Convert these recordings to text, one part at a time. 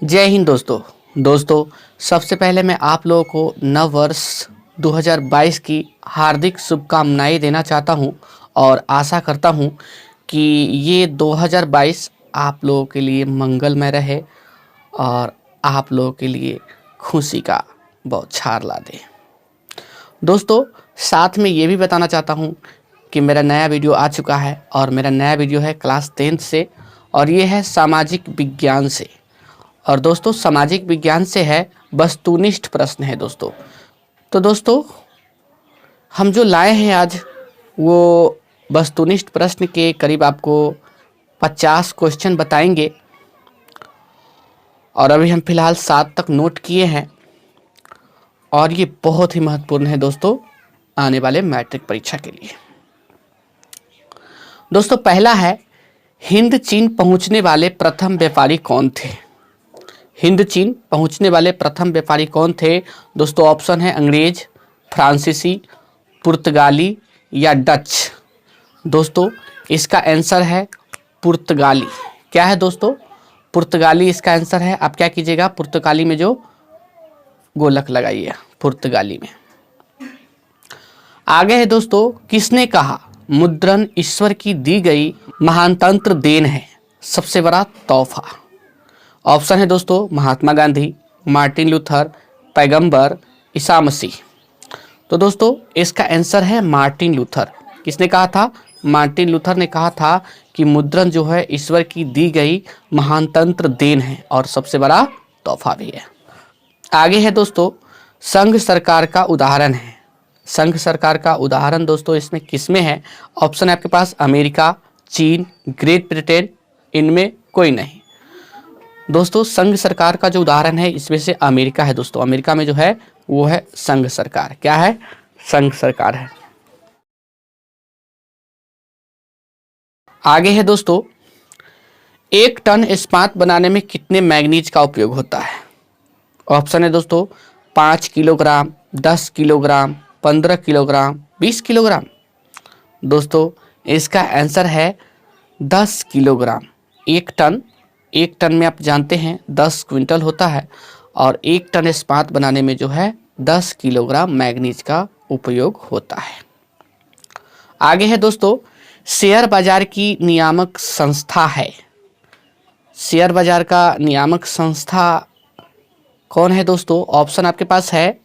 जय हिंद दोस्तों सबसे पहले मैं आप लोगों को नव वर्ष 2022 की हार्दिक शुभकामनाएं देना चाहता हूं और आशा करता हूं कि ये 2022 आप लोगों के लिए मंगलमय रहे और आप लोगों के लिए खुशी का बौछार ला दे। दोस्तों साथ में ये भी बताना चाहता हूं कि मेरा नया वीडियो आ चुका है और मेरा नया वीडियो है क्लास 10th से और ये है सामाजिक विज्ञान से। और दोस्तों सामाजिक विज्ञान से है वस्तुनिष्ठ प्रश्न है दोस्तों। तो दोस्तों हम जो लाए हैं आज वो वस्तुनिष्ठ प्रश्न के करीब आपको 50 क्वेश्चन बताएंगे और अभी हम फिलहाल 7 तक नोट किए हैं और ये बहुत ही महत्वपूर्ण है दोस्तों आने वाले मैट्रिक परीक्षा के लिए। दोस्तों पहला है, हिंद चीन पहुंचने वाले प्रथम व्यापारी कौन थे? हिंद चीन पहुंचने वाले प्रथम व्यापारी कौन थे? दोस्तों ऑप्शन है अंग्रेज, फ्रांसीसी, पुर्तगाली या डच। दोस्तों इसका आंसर है पुर्तगाली। क्या है दोस्तों? पुर्तगाली इसका आंसर है। आप क्या कीजिएगा, पुर्तगाली में जो गोलक लगाइए पुर्तगाली में। आगे है दोस्तों, किसने कहा मुद्रण ईश्वर की दी गई महानतंत्र देन है, सबसे बड़ा तोहफा? ऑप्शन है दोस्तों महात्मा गांधी, मार्टिन लूथर, पैगंबर, ईसा मसीह। तो दोस्तों इसका आंसर है मार्टिन लूथर। किसने कहा था? मार्टिन लूथर ने कहा था कि मुद्रण जो है ईश्वर की दी गई महानतंत्र देन है और सबसे बड़ा तोहफा भी है। आगे है दोस्तों, संघ सरकार का उदाहरण है। संघ सरकार का उदाहरण दोस्तों इसमें किसमें है? ऑप्शन है आपके पास अमेरिका, चीन, ग्रेट ब्रिटेन, इनमें कोई नहीं। दोस्तों संघ सरकार का जो उदाहरण है इसमें से अमेरिका है दोस्तों। अमेरिका में जो है वो है संघ सरकार। क्या है? संघ सरकार है। आगे है दोस्तों, 1 टन इस्पात बनाने में कितने मैग्नीज का उपयोग होता है? ऑप्शन है दोस्तों 5 किलोग्राम, 10 किलोग्राम, 15 किलोग्राम, 20 किलोग्राम। दोस्तों इसका आंसर है 10 किलोग्राम। 1 टन में आप जानते हैं 10 क्विंटल होता है और 1 टन इस्पात बनाने में जो है 10 किलोग्राम मैग्नीज का उपयोग होता है। आगे है दोस्तों, शेयर बाजार की नियामक संस्था है। शेयर बाजार का नियामक संस्था कौन है दोस्तों? ऑप्शन आपके पास है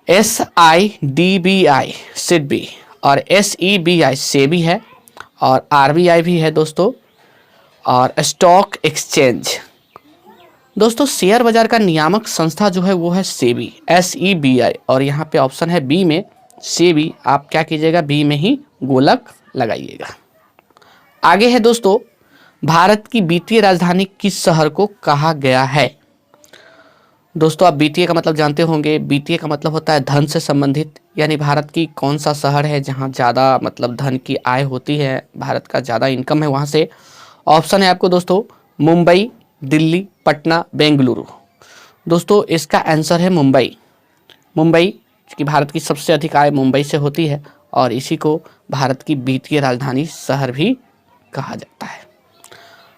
SIDBI सिडबी और SEBI सेबी है और RBI भी है दोस्तों और स्टॉक एक्सचेंज। दोस्तों शेयर बाजार का नियामक संस्था जो है वो है सेबी, SEBI और यहाँ पे ऑप्शन है बी में सेबी। आप क्या कीजिएगा, बी में ही गोलक लगाइएगा। आगे है दोस्तों, भारत की वित्तीय राजधानी किस शहर को कहा गया है? दोस्तों आप वित्तीय का मतलब जानते होंगे। वित्तीय का मतलब होता है धन से संबंधित, यानी भारत की कौन सा शहर है जहाँ ज़्यादा मतलब धन की आय होती है, भारत का ज़्यादा इनकम है वहाँ से। ऑप्शन है आपको दोस्तों मुंबई, दिल्ली, पटना, बेंगलुरु। दोस्तों इसका आंसर है मुंबई। मुंबई की भारत की सबसे अधिक आय मुंबई से होती है और इसी को भारत की वित्तीय राजधानी शहर भी कहा जाता है।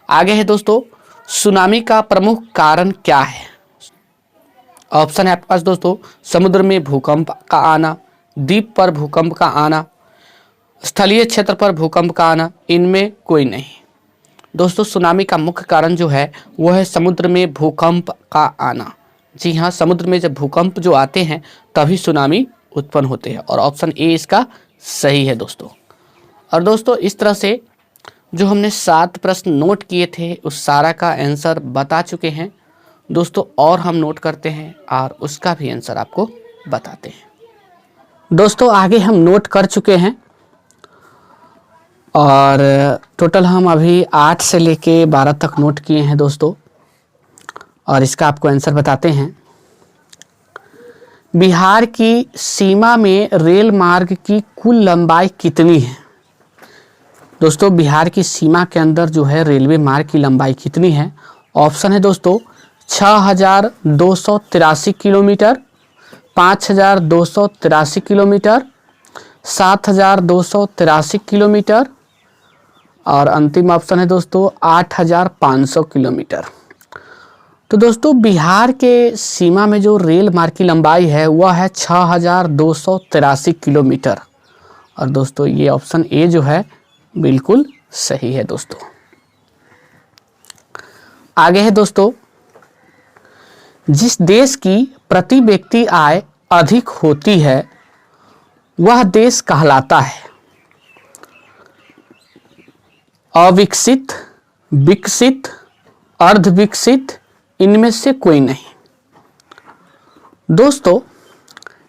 आगे है दोस्तों, सुनामी का प्रमुख कारण क्या है? ऑप्शन है आपके पास दोस्तों समुद्र में भूकंप का आना, द्वीप पर भूकंप का आना, स्थलीय क्षेत्र पर भूकंप का आना, इनमें कोई नहीं। दोस्तों सुनामी का मुख्य कारण जो है वो है समुद्र में भूकंप का आना। जी हाँ, समुद्र में जब भूकंप जो आते हैं तभी सुनामी उत्पन्न होते हैं और ऑप्शन ए इसका सही है दोस्तों। और दोस्तों इस तरह से जो हमने 7 प्रश्न नोट किए थे उस सारा का आंसर बता चुके हैं दोस्तों और हम नोट करते हैं और उसका भी आंसर आपको बताते हैं। दोस्तों आगे हम नोट कर चुके हैं और टोटल हम अभी 8 से लेके 12 तक नोट किए हैं दोस्तों और इसका आपको आंसर बताते हैं। बिहार की सीमा में रेल मार्ग की कुल लंबाई कितनी है? दोस्तों बिहार की सीमा के अंदर जो है रेलवे मार्ग की लंबाई कितनी है? ऑप्शन है दोस्तों 6283 किलोमीटर, 5283 किलोमीटर, 7283 किलोमीटर और अंतिम ऑप्शन है दोस्तों 8500 किलोमीटर। तो दोस्तों बिहार के सीमा में जो रेल मार्ग की लंबाई है वह है 6283 किलोमीटर। और दोस्तों ये ऑप्शन ए जो है बिल्कुल सही है दोस्तों। आगे है दोस्तों, जिस देश की प्रति व्यक्ति आय अधिक होती है वह देश कहलाता है अविकसित, विकसित, अर्धविकसित, इनमें से कोई नहीं। दोस्तों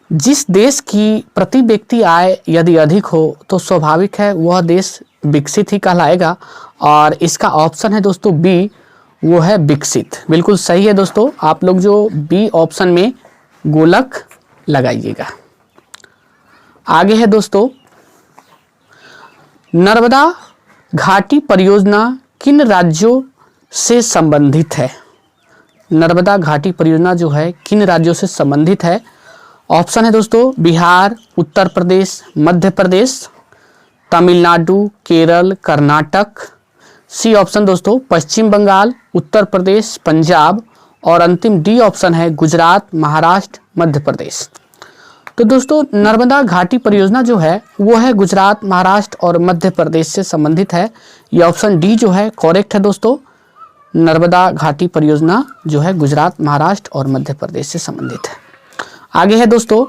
जिस देश की प्रति व्यक्ति आय यदि अधिक हो तो स्वाभाविक है वह देश विकसित ही कहलाएगा। और इसका ऑप्शन है दोस्तों बी, वो है विकसित। बिल्कुल सही है दोस्तों। आप लोग जो बी ऑप्शन में गोलक लगाइएगा। आगे है दोस्तों, नर्मदा घाटी परियोजना किन राज्यों से संबंधित है? नर्मदा घाटी परियोजना जो है किन राज्यों से संबंधित है? ऑप्शन है दोस्तों बिहार, उत्तर प्रदेश, मध्य प्रदेश, तमिलनाडु, केरल, कर्नाटक। सी ऑप्शन दोस्तों पश्चिम बंगाल, उत्तर प्रदेश, पंजाब। और अंतिम डी ऑप्शन है गुजरात, महाराष्ट्र, मध्य प्रदेश। तो दोस्तों नर्मदा घाटी परियोजना जो है वो है गुजरात, महाराष्ट्र और मध्य प्रदेश से संबंधित है। ये ऑप्शन डी जो है करेक्ट है दोस्तों। नर्मदा घाटी परियोजना जो है गुजरात, महाराष्ट्र और मध्य प्रदेश से संबंधित है। आगे है दोस्तों,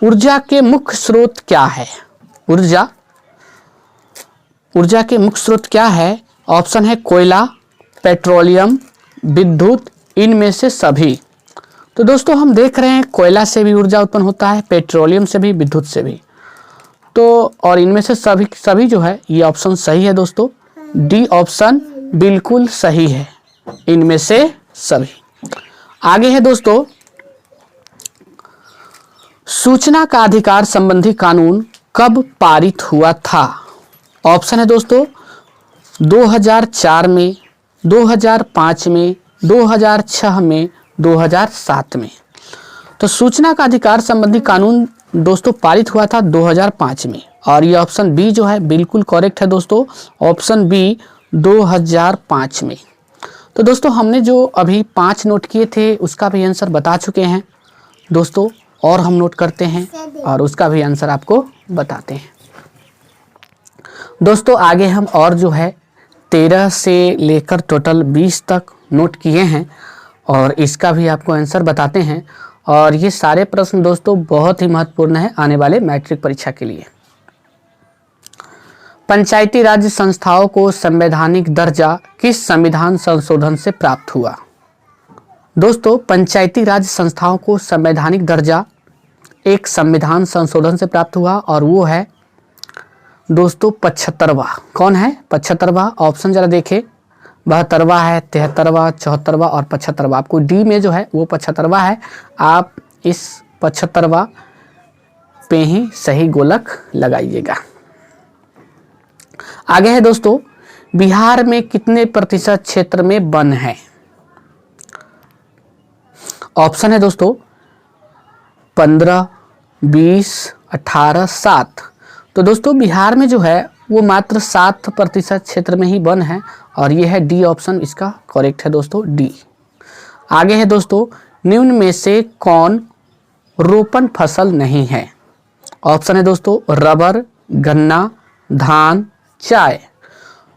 ऊर्जा के मुख्य स्रोत क्या है? ऊर्जा के मुख्य स्रोत क्या है? ऑप्शन है कोयला, पेट्रोलियम, विद्युत, इनमें से सभी। तो दोस्तों हम देख रहे हैं कोयला से भी ऊर्जा उत्पन्न होता है, पेट्रोलियम से भी, विद्युत से भी। तो और इनमें से सभी जो है ये ऑप्शन सही है दोस्तों। डी ऑप्शन बिल्कुल सही है, इनमें से सभी। आगे है दोस्तों, सूचना का अधिकार संबंधी कानून कब पारित हुआ था? ऑप्शन है दोस्तों 2004 में, 2005 में, 2006 में, 2007 में। तो सूचना का अधिकार संबंधी कानून दोस्तों पारित हुआ था 2005 में। और ये ऑप्शन बी जो है बिल्कुल करेक्ट है दोस्तों। ऑप्शन बी 2005 में। तो दोस्तों हमने जो अभी 5 नोट किए थे उसका भी आंसर बता चुके हैं दोस्तों। और हम नोट करते हैं और उसका भी आंसर आपको बताते हैं दोस्तों। आगे हम और जो है 13 से लेकर टोटल 20 तक नोट किए हैं और इसका भी आपको आंसर बताते हैं। और ये सारे प्रश्न दोस्तों बहुत ही महत्वपूर्ण है आने वाले मैट्रिक परीक्षा के लिए। पंचायती राज संस्थाओं को संवैधानिक दर्जा किस संविधान संशोधन से प्राप्त हुआ? दोस्तों पंचायती राज संस्थाओं को संवैधानिक दर्जा एक संविधान संशोधन से प्राप्त हुआ और वो है दोस्तों 75वां। कौन है 75वां? ऑप्शन जरा देखें, 72वां है, 73वां, 74वां और 75वां। आपको डी में जो है वो 75वां है। आप इस 75वां पे ही सही गोलक लगाइएगा। आगे है दोस्तों, बिहार में कितने प्रतिशत क्षेत्र में वन है? ऑप्शन है दोस्तों 15, 20, 18, 7। तो दोस्तों बिहार में जो है वो मात्र 7% क्षेत्र में ही वन है और ये है डी ऑप्शन इसका करेक्ट है दोस्तों, डी। आगे है दोस्तों, निम्न में से कौन रोपण फसल नहीं है? ऑप्शन है दोस्तों रबर, गन्ना, धान, चाय।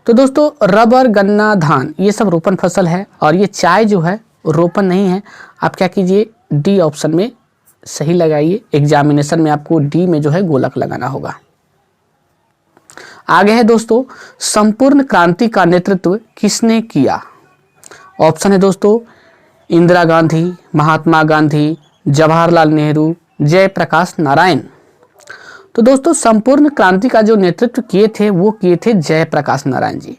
तो दोस्तों रबर, गन्ना, धान ये सब रोपण फसल है और ये चाय जो है रोपण नहीं है। आप क्या कीजिए डी ऑप्शन में सही लगाइए। एग्जामिनेशन में आपको डी में जो है गोलक लगाना होगा। आगे है दोस्तों, संपूर्ण क्रांति का नेतृत्व किसने किया? ऑप्शन है दोस्तों इंदिरा गांधी, महात्मा गांधी, जवाहरलाल नेहरू, जयप्रकाश नारायण। तो दोस्तों संपूर्ण क्रांति का जो नेतृत्व किए थे वो किए थे जयप्रकाश नारायण जी।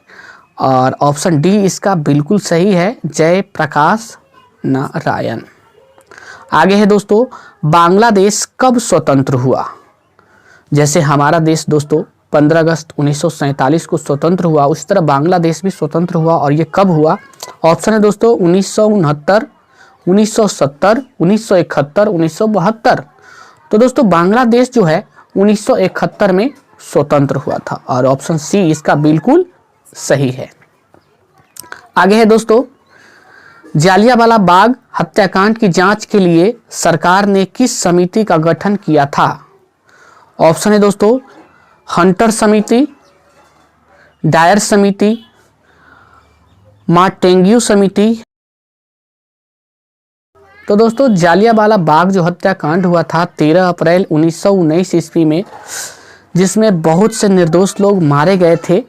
और ऑप्शन डी इसका बिल्कुल सही है, जयप्रकाश नारायण। आगे है दोस्तों, बांग्लादेश कब स्वतंत्र हुआ? जैसे हमारा देश दोस्तों 15 अगस्त 1947 को स्वतंत्र हुआ, उस तरह बांग्लादेश भी स्वतंत्र हुआ। और ये कब हुआ? ऑप्शन है दोस्तों 1969, 1970, 1971, 1972। तो दोस्तों बांग्लादेश जो है 1971 में स्वतंत्र हुआ था और ऑप्शन सी इसका बिल्कुल सही है। आगे है दोस्तों, जालियांवाला बाग हत्याकांड की जांच के लिए सरकार ने किस समिति का गठन किया था? ऑप्शन है दोस्तों हंटर समिति, डायर समिति, मार्टेंग्यू समिति। तो दोस्तों जालियांवाला बाग जो हत्याकांड हुआ था 13 अप्रैल 1919 ईस्वी में, जिसमें बहुत से निर्दोष लोग मारे गए थे,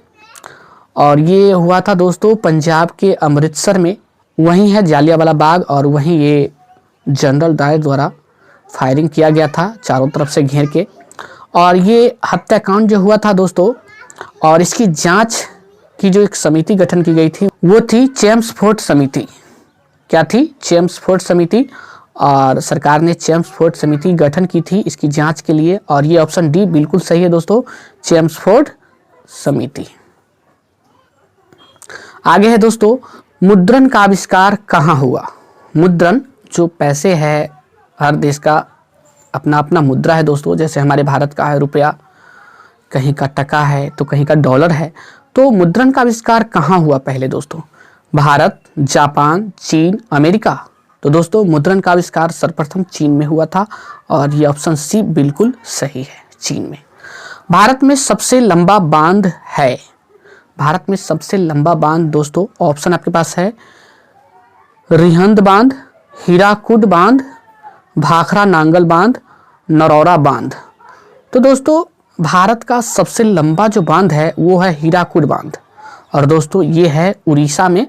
और ये हुआ था दोस्तों पंजाब के अमृतसर में। वहीं है जालियांवाला बाग और वहीं ये जनरल डायर द्वारा फायरिंग किया गया था चारों तरफ से घेर के। और ये हत्याकांड जो हुआ था दोस्तों, और इसकी जांच की जो एक समिति गठन की गई थी वो थी चेम्सफोर्ड समिति। क्या थी? चेम्सफोर्ड समिति। और सरकार ने चेम्सफोर्ड समिति गठन की थी इसकी जांच के लिए, और ये ऑप्शन डी बिल्कुल सही है दोस्तों, चेम्सफोर्ड समिति। आगे है दोस्तों मुद्रण का आविष्कार कहाँ हुआ? मुद्रण जो पैसे है, हर देश का अपना अपना मुद्रा है दोस्तों, जैसे हमारे भारत का है रुपया, कहीं का टका है तो कहीं का डॉलर है। तो मुद्रण का आविष्कार कहाँ हुआ पहले दोस्तों? भारत, जापान, चीन, अमेरिका। तो दोस्तों मुद्रण का आविष्कार सर्वप्रथम चीन में हुआ था, और ये ऑप्शन सी बिल्कुल सही है, चीन में। भारत में सबसे लंबा बांध है? भारत में सबसे लंबा बांध दोस्तों ऑप्शन आपके पास है रिहंद बांध, हीराकुड बांध, भाखड़ा नांगल बांध, नरौरा बांध। तो दोस्तों भारत का सबसे लंबा जो बांध है वो है हीराकुड बांध, और दोस्तों ये है उड़ीसा में,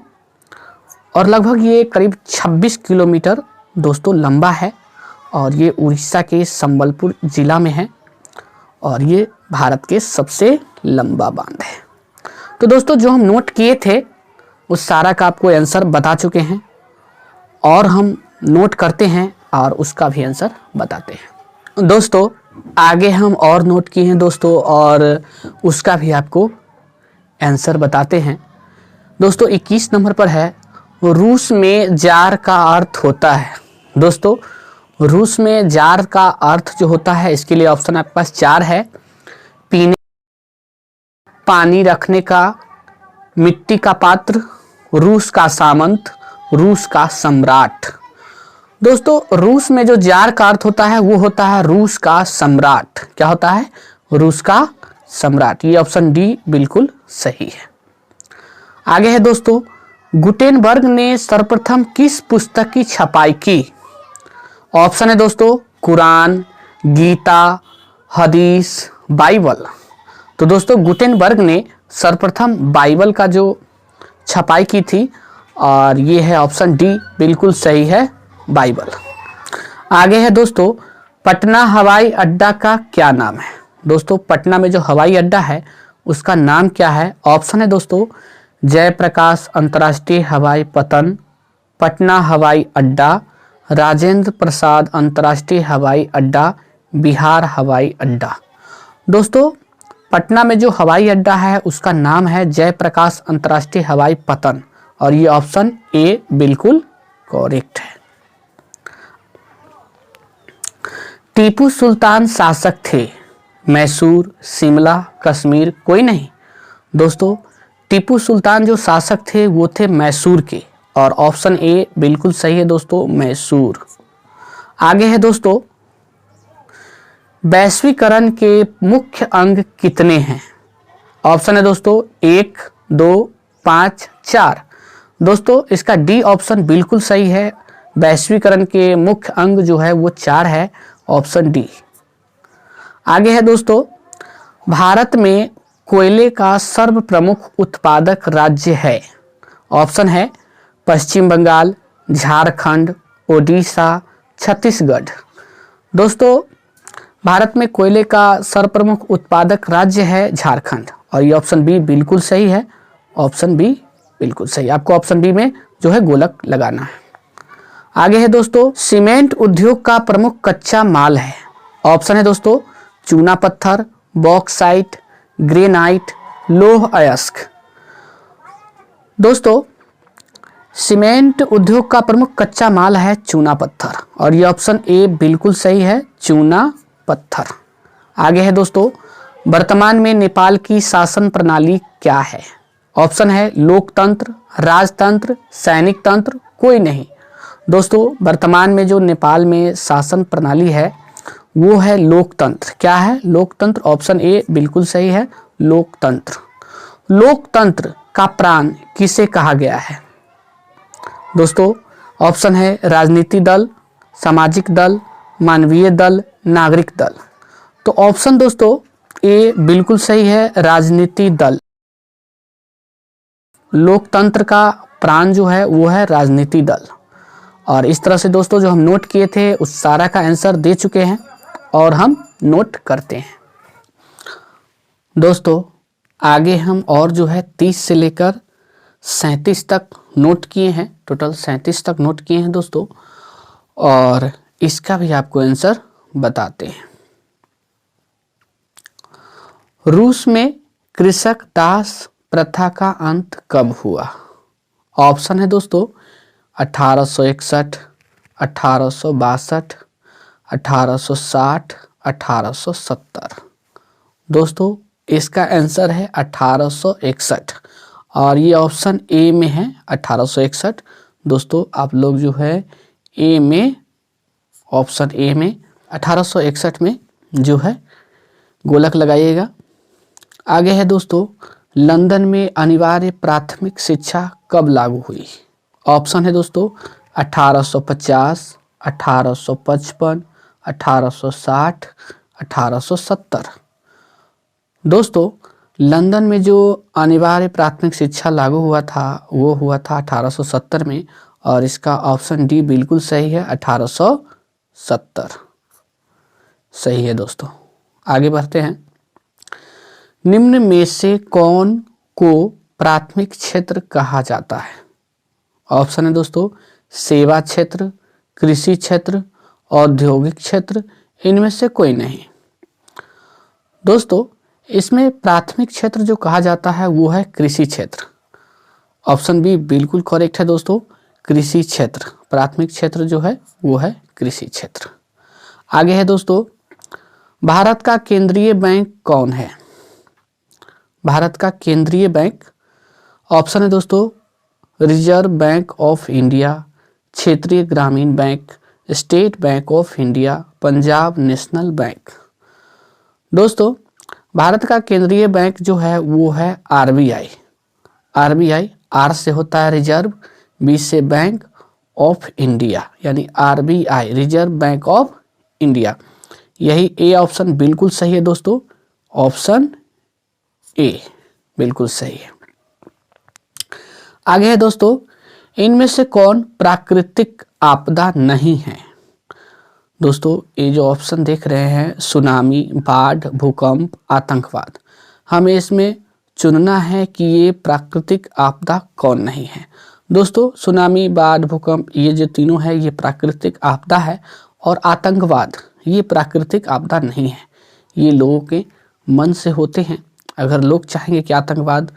और लगभग ये करीब 26 किलोमीटर दोस्तों लंबा है, और ये उड़ीसा के संबलपुर जिला में है, और ये भारत के सबसे लंबा बांध है। तो दोस्तों जो हम नोट किए थे उस सारा का आपको आंसर बता चुके हैं, और हम नोट करते हैं और उसका भी आंसर बताते हैं। दोस्तों आगे हम और नोट किए हैं दोस्तों, और उसका भी आपको आंसर बताते हैं। दोस्तों 21 नंबर पर है रूस में जार का अर्थ होता है। दोस्तों रूस में जार का अर्थ जो होता है, इसके लिए ऑप्शन आपके पास 4 है। पीने पानी रखने का, मिट्टी का पात्र, रूस का सामंत, रूस का सम्राट। दोस्तों रूस में जो जार का अर्थ होता है वो होता है रूस का सम्राट। क्या होता है? रूस का सम्राट। ये ऑप्शन डी बिल्कुल सही है। आगे है दोस्तों गुटेनबर्ग ने सर्वप्रथम किस पुस्तक की छपाई की? ऑप्शन है दोस्तों कुरान, गीता, हदीस, बाइबल। तो दोस्तों गुटेनबर्ग ने सर्वप्रथम बाइबल का जो छपाई की थी, और ये है ऑप्शन डी बिल्कुल सही है, बाइबल। आगे है दोस्तों पटना हवाई अड्डा का क्या नाम है? दोस्तों पटना में जो हवाई अड्डा है उसका नाम क्या है? ऑप्शन है दोस्तों जयप्रकाश अंतर्राष्ट्रीय हवाई पतन, पटना हवाई अड्डा, राजेंद्र प्रसाद अंतर्राष्ट्रीय हवाई अड्डा, बिहार हवाई अड्डा। दोस्तों पटना में जो हवाई अड्डा है उसका नाम है जयप्रकाश अंतर्राष्ट्रीय हवाई पतन, और ये ऑप्शन ए बिल्कुल करेक्ट है। टीपू सुल्तान शासक थे? मैसूर, शिमला, कश्मीर, कोई नहीं। दोस्तों टीपू सुल्तान जो शासक थे वो थे मैसूर के, और ऑप्शन ए बिल्कुल सही है दोस्तों, मैसूर। आगे है दोस्तों वैश्वीकरण के मुख्य अंग कितने हैं? ऑप्शन है दोस्तों 1, 2, 5, 4। दोस्तों इसका डी ऑप्शन बिल्कुल सही है, वैश्वीकरण के मुख्य अंग जो है वो 4 है, ऑप्शन डी। आगे है दोस्तों भारत में कोयले का सर्वप्रमुख उत्पादक राज्य है? ऑप्शन है पश्चिम बंगाल, झारखंड, ओडिशा, छत्तीसगढ़। दोस्तों भारत में कोयले का सर्वप्रमुख उत्पादक राज्य है झारखंड, और ये ऑप्शन बी बिल्कुल सही है, ऑप्शन बी बिल्कुल सही। आपको ऑप्शन बी में जो है गोलक लगाना है। आगे है दोस्तों सीमेंट उद्योग का प्रमुख कच्चा माल है? ऑप्शन है दोस्तों चूना पत्थर, बॉक्साइट, ग्रेनाइट, लौह अयस्क। दोस्तों सीमेंट उद्योग का प्रमुख कच्चा माल है चूना पत्थर, और ये ऑप्शन ए बिल्कुल सही है, चूना पत्थर। आगे है दोस्तों वर्तमान में नेपाल की शासन प्रणाली क्या है? ऑप्शन है लोकतंत्र, राजतंत्र, सैनिक तंत्र, कोई नहीं। दोस्तों वर्तमान में जो नेपाल में शासन प्रणाली है वो है लोकतंत्र। क्या है? लोकतंत्र। ऑप्शन ए बिल्कुल सही है, लोकतंत्र। लोकतंत्र का प्राण किसे कहा गया है? दोस्तों ऑप्शन है राजनीति दल, सामाजिक दल, मानवीय दल, नागरिक दल। तो ऑप्शन दोस्तों ए बिल्कुल सही है, राजनीति दल। लोकतंत्र का प्राण जो है वो है राजनीति दल। और इस तरह से दोस्तों जो हम नोट किए थे उस सारा का आंसर दे चुके हैं और हम नोट करते हैं। दोस्तों आगे हम और जो है 30 से लेकर 37 तक नोट किए हैं, टोटल 37 तक नोट किए हैं दोस्तों, और इसका भी आपको आंसर बताते हैं। रूस में कृषक दास प्रथा का अंत कब हुआ? ऑप्शन है दोस्तों 1861, 1862, 1860, 1870। दोस्तों इसका आंसर है 1861 और ये ऑप्शन ए में है 1861। दोस्तों आप लोग जो है ए में, ऑप्शन ए में 1861 में जो है गोलक लगाइएगा। आगे है दोस्तों लंदन में अनिवार्य प्राथमिक शिक्षा कब लागू हुई? ऑप्शन है दोस्तों 1850, 1855, 1860, 1870। दोस्तों लंदन में जो अनिवार्य प्राथमिक शिक्षा लागू हुआ था वो हुआ था 1870 में और इसका ऑप्शन डी बिल्कुल सही है, 1870 सही है दोस्तों। आगे बढ़ते हैं। निम्न में से कौन को प्राथमिक क्षेत्र कहा जाता है? ऑप्शन है दोस्तों सेवा क्षेत्र, कृषि क्षेत्र, औद्योगिक क्षेत्र, इनमें से कोई नहीं। दोस्तों इसमें प्राथमिक क्षेत्र जो कहा जाता है वो है कृषि क्षेत्र। ऑप्शन बी बिल्कुल करेक्ट है दोस्तों, कृषि क्षेत्र। प्राथमिक क्षेत्र जो है वो है कृषि क्षेत्र। आगे है दोस्तों भारत का केंद्रीय बैंक कौन है? भारत का केंद्रीय बैंक, ऑप्शन है दोस्तों रिजर्व बैंक ऑफ इंडिया, क्षेत्रीय ग्रामीण bank, state bank of India, Punjab national bank. दोस्तों भारत का केंद्रीय बैंक जो है वो है आरबीआई। आरबीआई, आर से होता है रिजर्व, बी से बैंक, ऑफ इंडिया, यानी RBI, reserve bank of India. यही ए ऑप्शन बिल्कुल सही है दोस्तों, ऑप्शन ए बिल्कुल सही है। आगे है दोस्तों इनमें से कौन प्राकृतिक आपदा नहीं है? दोस्तों ये जो ऑप्शन देख रहे हैं सुनामी, बाढ़, भूकंप, आतंकवाद, हमें इसमें चुनना है कि ये प्राकृतिक आपदा कौन नहीं है। दोस्तों सुनामी, बाढ़, भूकंप ये जो तीनों है ये प्राकृतिक आपदा है और आतंकवाद ये प्राकृतिक आपदा नहीं है, ये लोगों के मन से होते हैं। अगर लोग चाहेंगे कि आतंकवाद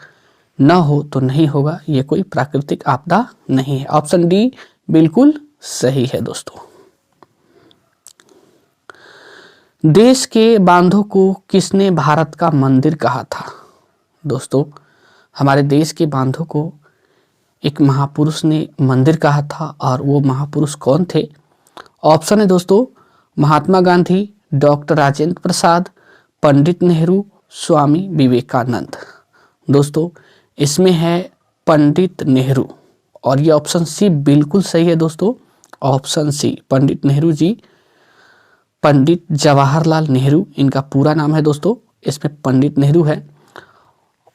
न हो तो नहीं होगा, ये कोई प्राकृतिक आपदा नहीं है। ऑप्शन डी बिल्कुल सही है दोस्तों। देश के बांधों को किसने भारत का मंदिर कहा था? दोस्तों हमारे देश के बांधों को एक महापुरुष ने मंदिर कहा था और वो महापुरुष कौन थे? ऑप्शन है दोस्तों महात्मा गांधी, डॉक्टर राजेंद्र प्रसाद, पंडित नेहरू, स्वामी विवेकानंद। दोस्तों इसमें है पंडित नेहरू और ये ऑप्शन सी बिल्कुल सही है दोस्तों, ऑप्शन सी पंडित नेहरू जी। पंडित जवाहरलाल नेहरू इनका पूरा नाम है दोस्तों, इसमें पंडित नेहरू है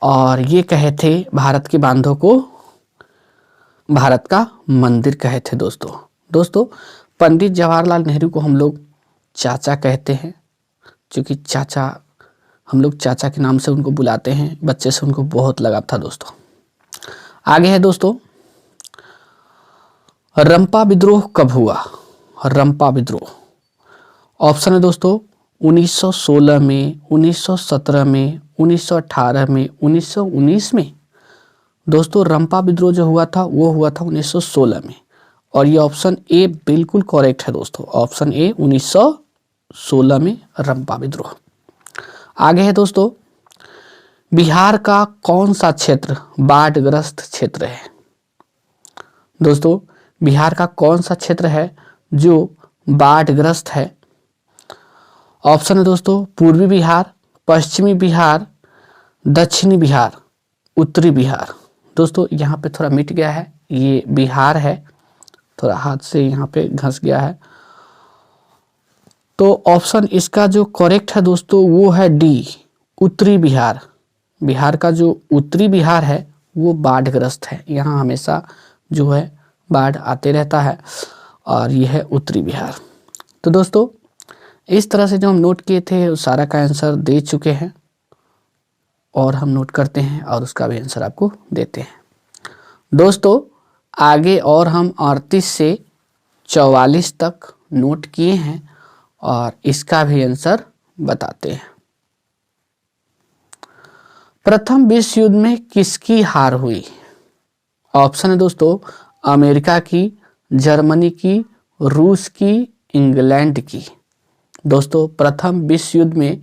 और ये कहे थे भारत के बांधों को भारत का मंदिर कहे थे दोस्तों। दोस्तों पंडित जवाहरलाल नेहरू को हम लोग चाचा कहते हैं, क्योंकि चाचा, हम लोग चाचा के नाम से उनको बुलाते हैं, बच्चे से उनको बहुत लगाव था दोस्तों। आगे है दोस्तों रंपा विद्रोह कब हुआ? रंपा विद्रोह, ऑप्शन है दोस्तों 1916 में, 1917 में, 1918 में, 1919 में। दोस्तों रंपा विद्रोह जो हुआ था वो हुआ था 1916 में और ये ऑप्शन ए बिल्कुल करेक्ट है दोस्तों, ऑप्शन ए 1916 में रंपा विद्रोह। आगे है दोस्तों बिहार का कौन सा क्षेत्र बाढ़ग्रस्त क्षेत्र है? दोस्तों बिहार का कौन सा क्षेत्र है जो बाढ़ग्रस्त है? ऑप्शन है दोस्तों पूर्वी बिहार, पश्चिमी बिहार, दक्षिणी बिहार, उत्तरी बिहार। दोस्तों यहाँ पे थोड़ा मिट गया है, ये बिहार है, थोड़ा हाथ से यहाँ पे घस गया है। तो ऑप्शन इसका जो करेक्ट है दोस्तों वो है डी, उत्तरी बिहार। बिहार का जो उत्तरी बिहार है वो बाढ़ग्रस्त है, यहाँ हमेशा जो है बाढ़ आते रहता है, और यह है उत्तरी बिहार। तो दोस्तों इस तरह से जो हम नोट किए थे उस सारा का आंसर दे चुके हैं, और हम नोट करते हैं और उसका भी आंसर आपको देते हैं। दोस्तों आगे और हम 38 से 44 तक नोट किए हैं और इसका भी आंसर बताते हैं। प्रथम विश्व युद्ध में किसकी हार हुई? ऑप्शन है दोस्तों अमेरिका की, जर्मनी की, रूस की, इंग्लैंड की। दोस्तों प्रथम विश्व युद्ध में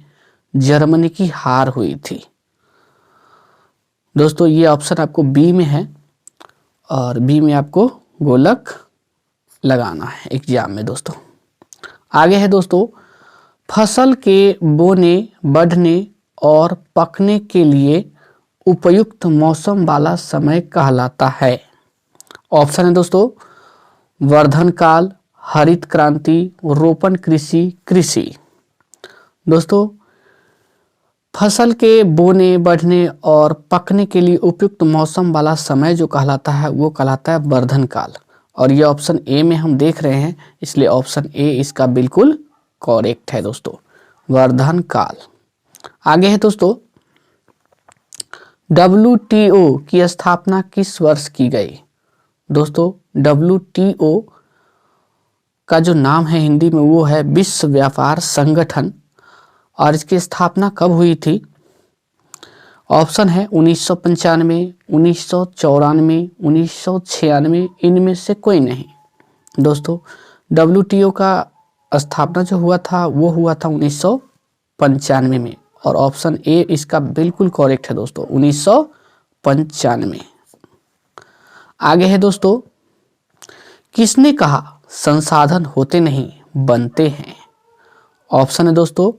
जर्मनी की हार हुई थी। दोस्तों ये ऑप्शन आपको बी में है, और बी में आपको गोलक लगाना है एग्जाम में। दोस्तों आगे है दोस्तों, फसल के बोने, बढ़ने और पकने के लिए उपयुक्त मौसम वाला समय कहलाता है। ऑप्शन है दोस्तों वर्धन काल, हरित क्रांति, रोपण कृषि, कृषि। दोस्तों फसल के बोने, बढ़ने और पकने के लिए उपयुक्त मौसम वाला समय जो कहलाता है वो कहलाता है वर्धन काल, और ये ऑप्शन ए में हम देख रहे हैं, इसलिए ऑप्शन ए इसका बिल्कुल करेक्ट है दोस्तों, वर्धन काल। आगे है दोस्तों, WTO की स्थापना किस वर्ष की गई? दोस्तों WTO का जो नाम है हिंदी में वो है विश्व व्यापार संगठन, और इसकी स्थापना कब हुई थी? ऑप्शन है 1995, 1994, 1996, इनमें से कोई नहीं। दोस्तों WTO का स्थापना जो हुआ था वो हुआ था 1995 में, और ऑप्शन ए इसका बिल्कुल करेक्ट है दोस्तों, 1995। आगे है दोस्तों, किसने कहा संसाधन होते नहीं बनते हैं? ऑप्शन है दोस्तों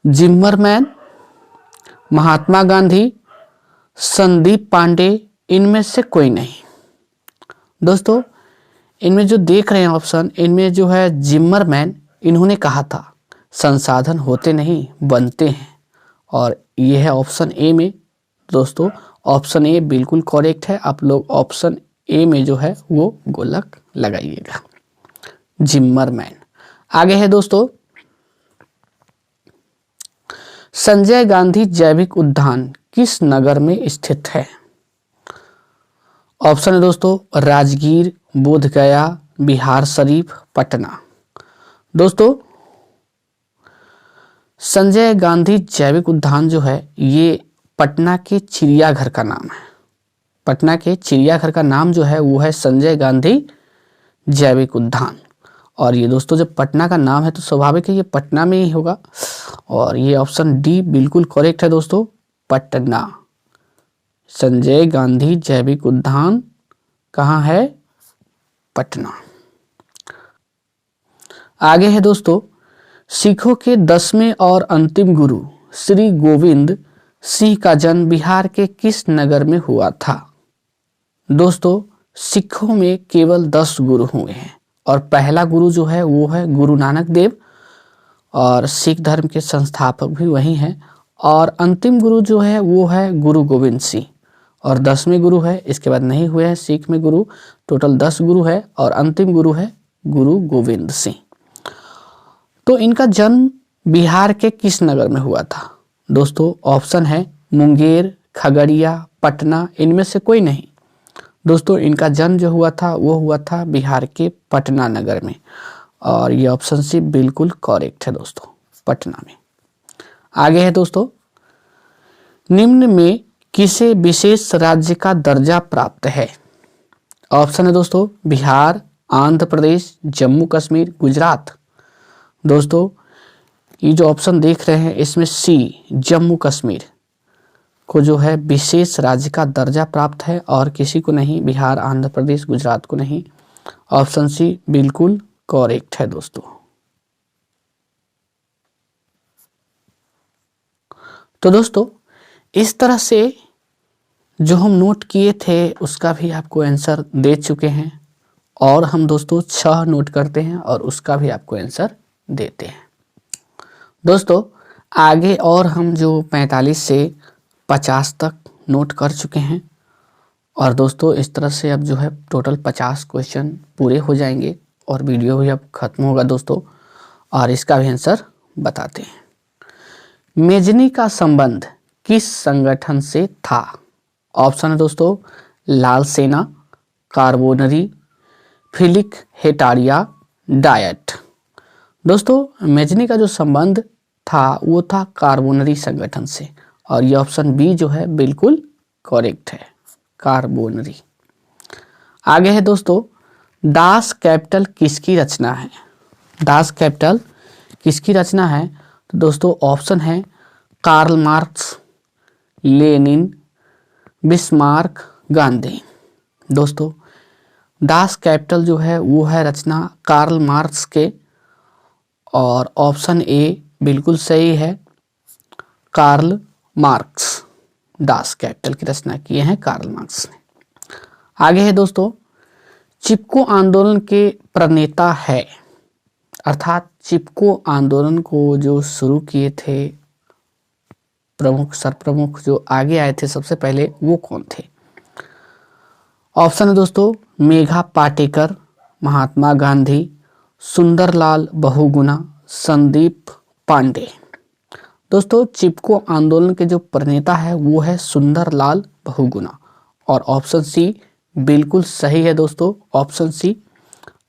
जिम्मरमैन, महात्मा गांधी, संदीप पांडे, इनमें से कोई नहीं। दोस्तों इनमें जो देख रहे हैं ऑप्शन, इनमें जो है जिम्मरमैन, इन्होंने कहा था संसाधन होते नहीं बनते हैं, और ये है ऑप्शन ए में। दोस्तों ऑप्शन ए बिल्कुल करेक्ट है, आप लोग ऑप्शन ए में जो है वो गोलक लगाइएगा, जिम्मरमैन। आगे है दोस्तों, संजय गांधी जैविक उद्यान किस नगर में स्थित है? ऑप्शन है दोस्तों राजगीर, बोधगया, बिहार शरीफ, पटना। दोस्तों संजय गांधी जैविक उद्यान जो है ये पटना के चिड़ियाघर का नाम है। पटना के चिड़ियाघर का नाम जो है वो है संजय गांधी जैविक उद्यान, और ये दोस्तों जब पटना का नाम है तो स्वाभाविक है ये पटना में ही होगा, और ये ऑप्शन डी बिल्कुल करेक्ट है दोस्तों, पटना। संजय गांधी जैविक उद्यान कहाँ है? पटना। आगे है दोस्तों, सिखों के 10वें और अंतिम गुरु श्री गोविंद सिंह का जन्म बिहार के किस नगर में हुआ था? दोस्तों सिखों में केवल 10 गुरु हुए हैं, और पहला गुरु जो है वो है गुरु नानक देव, और सिख धर्म के संस्थापक भी वही हैं, और अंतिम गुरु जो है वो है गुरु गोविंद सिंह, और 10वें गुरु है, इसके बाद नहीं हुए हैं सिख में गुरु। टोटल 10 गुरु है, और अंतिम गुरु है गुरु गोविंद सिंह। तो इनका जन्म बिहार के किस नगर में हुआ था? दोस्तों ऑप्शन है मुंगेर, खगड़िया, पटना, इनमें से कोई नहीं। दोस्तों इनका जन्म जो हुआ था वो हुआ था बिहार के पटना नगर में, और ये ऑप्शन सी बिल्कुल करेक्ट है दोस्तों, पटना में। आगे है दोस्तों, निम्न में किसे विशेष राज्य का दर्जा प्राप्त है? ऑप्शन है दोस्तों बिहार, आंध्र प्रदेश, जम्मू कश्मीर, गुजरात। दोस्तों ये जो ऑप्शन देख रहे हैं इसमें सी जम्मू कश्मीर को जो है विशेष राज्य का दर्जा प्राप्त है और किसी को नहीं, बिहार, आंध्र प्रदेश, गुजरात को नहीं। ऑप्शन सी बिल्कुल करेक्ट है दोस्तों। तो दोस्तों इस तरह से जो हम नोट किए थे उसका भी आपको आंसर दे चुके हैं, और हम दोस्तों 6 नोट करते हैं और उसका भी आपको आंसर देते हैं। दोस्तों आगे और हम जो 45 से 50 तक नोट कर चुके हैं, और दोस्तों इस तरह से अब जो है टोटल 50 क्वेश्चन पूरे हो जाएंगे और वीडियो भी अब खत्म होगा दोस्तों, और इसका भी आंसर बताते हैं। मेजनी का संबंध किस संगठन से था? ऑप्शन है दोस्तों लाल सेना, कार्बोनरी, फिलिक हेटारिया, डायट। दोस्तों मेजनी का जो संबंध था वो था कार्बोनरी संगठन से, और ये ऑप्शन बी जो है बिल्कुल करेक्ट है, कार्बोनरी। आगे है दोस्तों दास कैपिटल किसकी रचना है? दास कैपिटल किसकी रचना है? तो दोस्तों ऑप्शन है Karl Marx, Lenin, Bismarck, Gandhi. दोस्तों दास कैपिटल जो है वो है रचना कार्ल मार्क्स के, और ऑप्शन ए बिल्कुल सही है, कार्ल मार्क्स। दास कैपिटल की रचना किए हैं कार्ल मार्क्स ने। आगे है दोस्तों चिपको आंदोलन के प्रणेता है, अर्थात चिपको आंदोलन को जो शुरू किए थे प्रमुख, सरप्रमुख जो आगे आए थे सबसे पहले, वो कौन थे? ऑप्शन है दोस्तों मेघा पाटेकर, महात्मा गांधी, सुंदरलाल बहुगुणा, संदीप पांडे। दोस्तों चिपको आंदोलन के जो प्रणेता है वो है सुंदरलाल बहुगुणा, और ऑप्शन सी बिल्कुल सही है दोस्तों, ऑप्शन सी।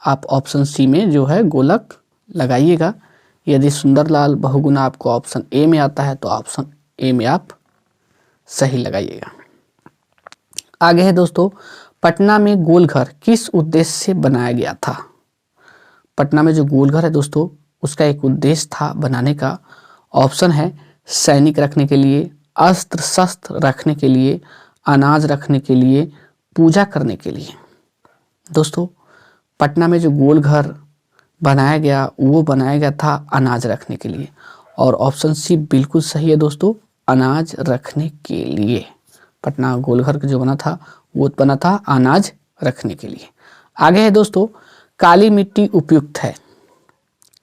आप ऑप्शन सी में जो है गोलक लगाइएगा। यदि सुंदरलाल बहुगुणा आपको ऑप्शन ए में आता है तो ऑप्शन ए में आप सही लगाइएगा। आगे है दोस्तों पटना में गोलघर किस उद्देश्य से बनाया गया था? पटना में जो गोलघर है दोस्तों उसका एक उद्देश्य था बनाने का। ऑप्शन है सैनिक रखने के लिए, अस्त्र शस्त्र रखने के लिए, अनाज रखने के लिए, पूजा करने के लिए। दोस्तों पटना में जो गोलघर बनाया गया वो बनाया गया था अनाज रखने के लिए, और ऑप्शन सी बिल्कुल सही है दोस्तों, अनाज रखने के लिए। पटना गोलघर जो बना था वो बना था अनाज रखने के लिए। आगे है दोस्तों काली मिट्टी उपयुक्त है,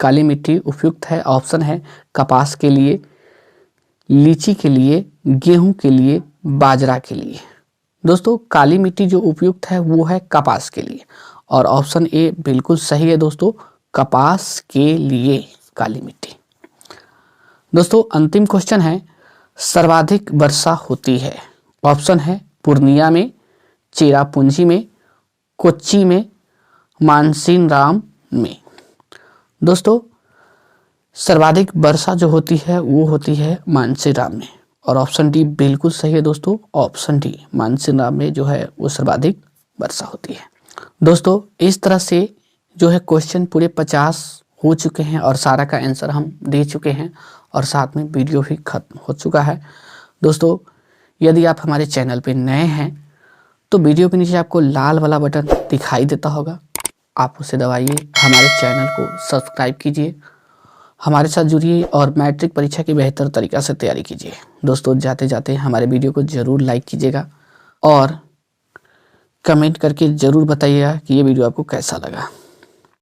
काली मिट्टी उपयुक्त है। ऑप्शन है कपास के लिए, लीची के लिए, गेहूं के लिए, बाजरा के लिए। दोस्तों काली मिट्टी जो उपयुक्त है वो है कपास के लिए, और ऑप्शन ए बिल्कुल सही है दोस्तों, कपास के लिए काली मिट्टी। दोस्तों अंतिम क्वेश्चन है सर्वाधिक वर्षा होती है। ऑप्शन है पूर्णिया में, चेरापूंजी में, कोच्चि में, मानसीनराम में। दोस्तों सर्वाधिक वर्षा जो होती है वो होती है मानसीनराम में, और ऑप्शन डी बिल्कुल सही है दोस्तों, ऑप्शन डी मानसीनराम में जो है वो सर्वाधिक वर्षा होती है। दोस्तों इस तरह से जो है क्वेश्चन पूरे 50 हो चुके हैं और सारा का आंसर हम दे चुके हैं, और साथ में वीडियो भी खत्म हो चुका है। दोस्तों यदि आप हमारे चैनल पे नए हैं तो वीडियो के नीचे आपको लाल वाला बटन दिखाई देता होगा, आप उसे दबाइए, हमारे चैनल को सब्सक्राइब कीजिए, हमारे साथ जुड़िए और मैट्रिक परीक्षा की बेहतर तरीक़ा से तैयारी कीजिए। दोस्तों जाते जाते हमारे वीडियो को ज़रूर लाइक कीजिएगा और कमेंट करके ज़रूर बताइएगा कि ये वीडियो आपको कैसा लगा।